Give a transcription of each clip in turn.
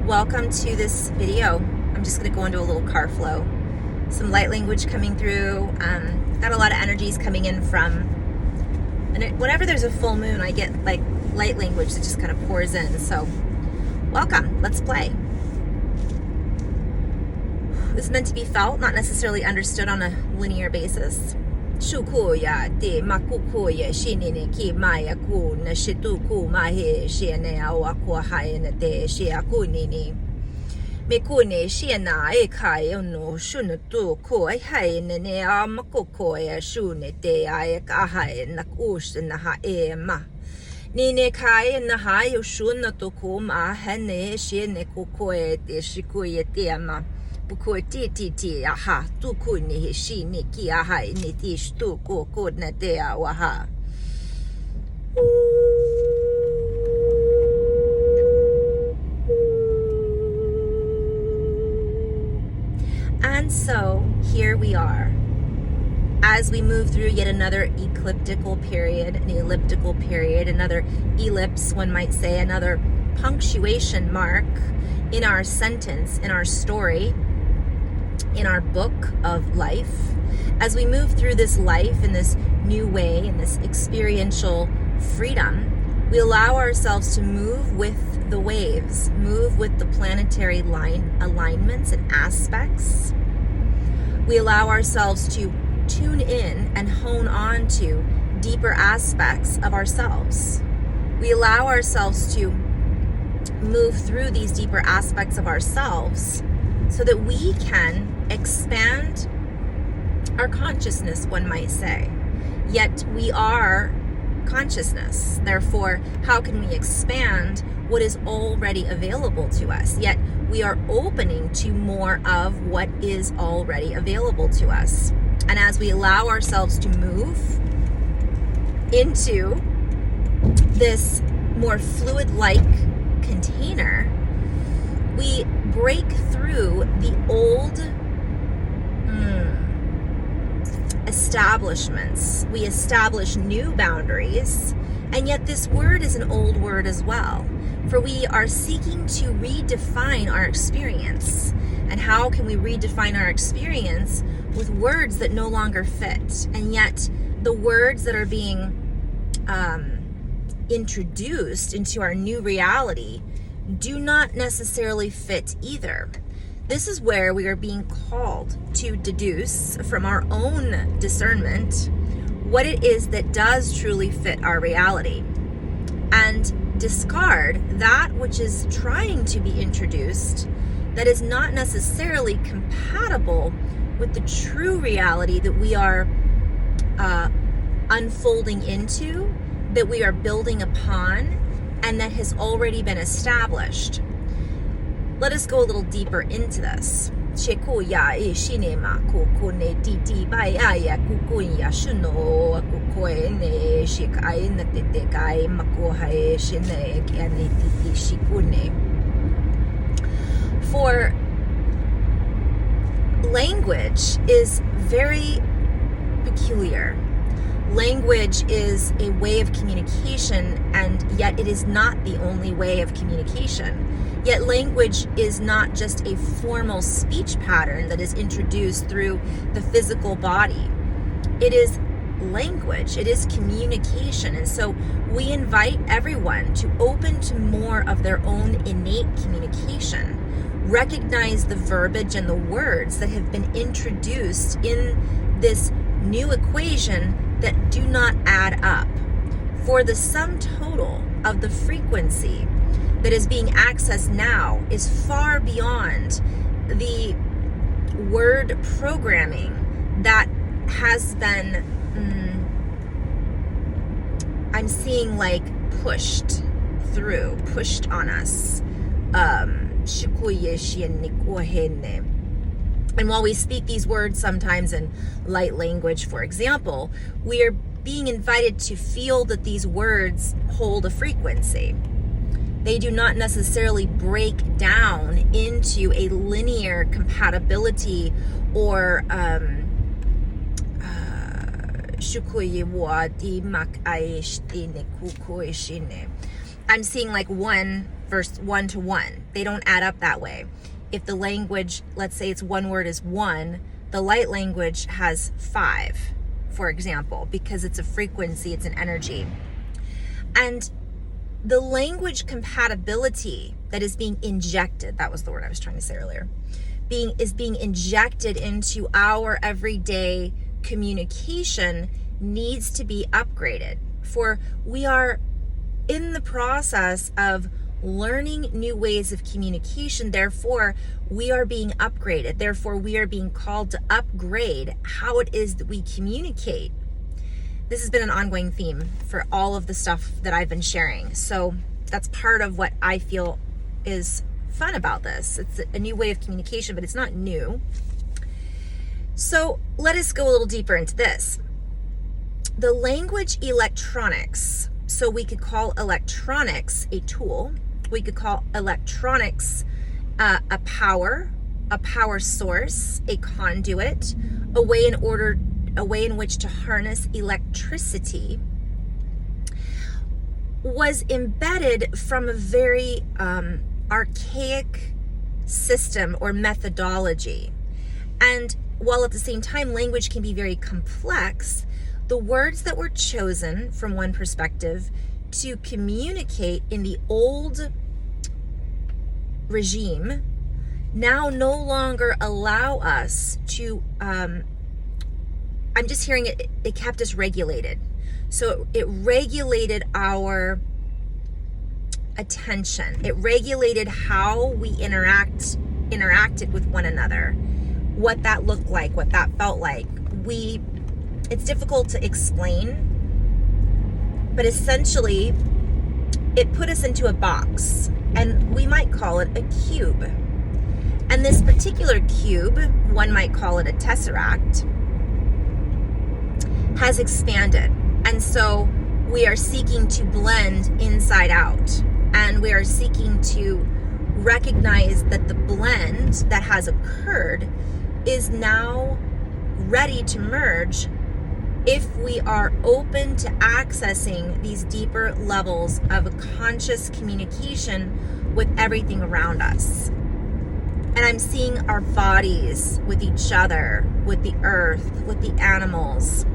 Welcome to this video. I'm just going to go into a little car flow. Some light language coming through. Got a lot of energies coming in from, and whenever there's a full moon, I get like light language that just kind of pours in. So welcome. Let's play. This is meant to be felt, not necessarily understood on a linear basis. Shukuya de makukuya shinini ki maya ku na shituku mahe shiane awakwa haina de shiakunini. Mekune shiana ekayo no shunatu ko haina ne amakukoya shune de ayakahai nakush naha ema. Nine kai nahayo shunatu ma hane shiane kukoya de shikuya tema. Aha, tu kuni shi ni ki aha ni tish tu ko na de awaha. And so here we are, as we move through yet another ecliptical period, an elliptical period, another ellipse, one might say, another punctuation mark in our sentence, in our story, in our book of life. As we move through this life in this new way, in this experiential freedom, we allow ourselves to move with the waves, move with the planetary alignments and aspects. We allow ourselves to tune in and hone on to deeper aspects of ourselves. We allow ourselves to move through these deeper aspects of ourselves so that we can expand our consciousness, one might say. Yet we are consciousness. Therefore, how can we expand what is already available to us? Yet we are opening to more of what is already available to us. And as we allow ourselves to move into this more fluid-like container, we break through the old establishments. We establish new boundaries, and yet this word is an old word as well. For we are seeking to redefine our experience. And how can we redefine our experience with words that no longer fit? And yet the words that are being introduced into our new reality do not necessarily fit either. This is where we are being called to deduce from our own discernment what it is that does truly fit our reality, and discard that which is trying to be introduced that is not necessarily compatible with the true reality that we are unfolding into, that we are building upon, and that has already been established. Let us go a little deeper into this. For language is very peculiar. Language is a way of communication, and yet it is not the only way of communication. Yet language is not just a formal speech pattern that is introduced through the physical body. It is language, it is communication. And so we invite everyone to open to more of their own innate communication. Recognize the verbiage and the words that have been introduced in this new equation that do not add up. For the sum total of the frequency that is being accessed now is far beyond the word programming that has been, I'm seeing like pushed through, pushed on us. And while we speak these words sometimes in light language, for example, we are being invited to feel that these words hold a frequency. They do not necessarily break down into a linear compatibility or I'm seeing like one versus 1 to 1. They don't add up that way. If the language, let's say it's one word is 1, the light language has 5, for example, because it's a frequency, it's an energy. And the language compatibility that is being injected, that was the word I was trying to say earlier, is being injected into our everyday communication needs to be upgraded. For we are in the process of learning new ways of communication. Therefore, we are being upgraded. Therefore, we are being called to upgrade how it is that we communicate. This has been an ongoing theme for all of the stuff that I've been sharing. So that's part of what I feel is fun about this. It's a new way of communication, but it's not new. So let us go a little deeper into this. The language electronics. So we could call electronics a tool. We could call electronics a power source, a conduit, a way in which to harness electricity, was embedded from a very archaic system or methodology. And while at the same time language can be very complex, the words that were chosen from one perspective to communicate in the old regime now no longer allow us to, I'm just hearing it kept us regulated. So it regulated our attention. It regulated how we interacted with one another, what that looked like, what that felt like. It's difficult to explain, but essentially it put us into a box, and we might call it a cube. And this particular cube, one might call it a tesseract, has expanded. And so we are seeking to blend inside out, and we are seeking to recognize that the blend that has occurred is now ready to merge if we are open to accessing these deeper levels of conscious communication with everything around us. And I'm seeing our bodies with each other, with the earth, with the animals.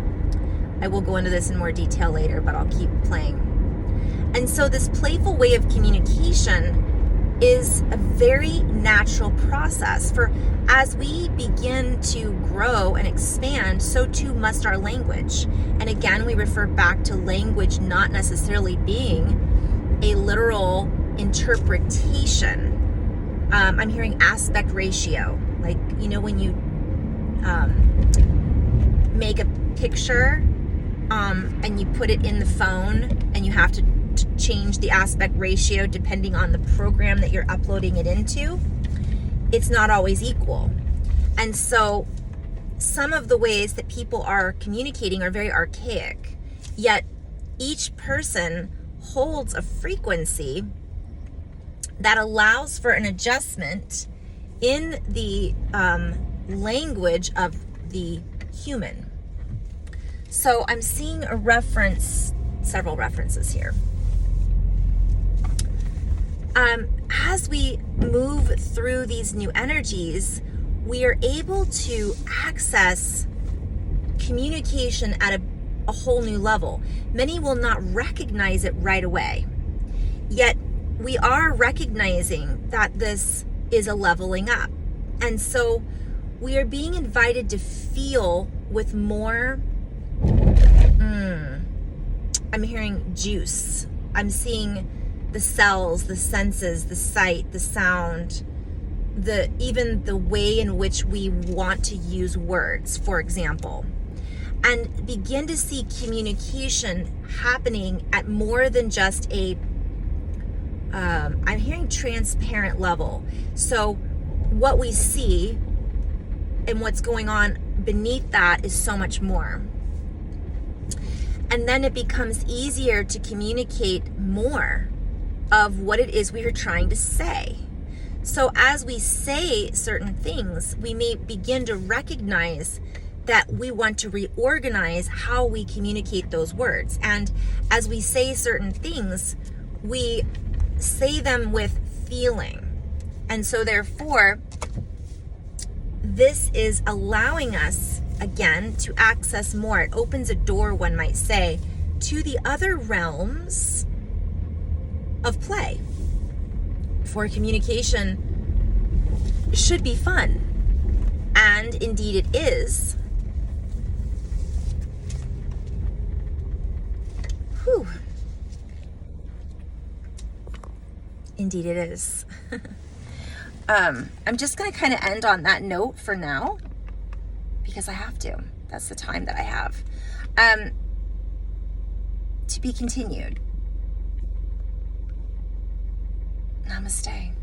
I will go into this in more detail later, but I'll keep playing. And so this playful way of communication is a very natural process. For as we begin to grow and expand, so too must our language. And again, we refer back to language not necessarily being a literal interpretation. I'm hearing aspect ratio. Like, you know, when you make a picture and you put it in the phone, and you have to change the aspect ratio depending on the program that you're uploading it into, it's not always equal. And so some of the ways that people are communicating are very archaic, yet each person holds a frequency that allows for an adjustment in the language of the human. So I'm seeing a reference, several references here. As we move through these new energies, we are able to access communication at a whole new level. Many will not recognize it right away, yet we are recognizing that this is a leveling up. And so we are being invited to feel with more, I'm hearing juice. I'm seeing the cells, the senses, the sight, the sound, even the way in which we want to use words, for example, and begin to see communication happening at more than just I'm hearing transparent level. So what we see and what's going on beneath that is so much more. And then it becomes easier to communicate more of what it is we are trying to say. So as we say certain things, we may begin to recognize that we want to reorganize how we communicate those words. And as we say certain things, we say them with feeling. And so therefore, this is allowing us, again, to access more. It opens a door, one might say, to the other realms of play. For communication should be fun. And indeed it is. Whew. Indeed it is. I'm just going to kind of end on that note for now, because I have to. That's the time that I have. To be continued. Namaste.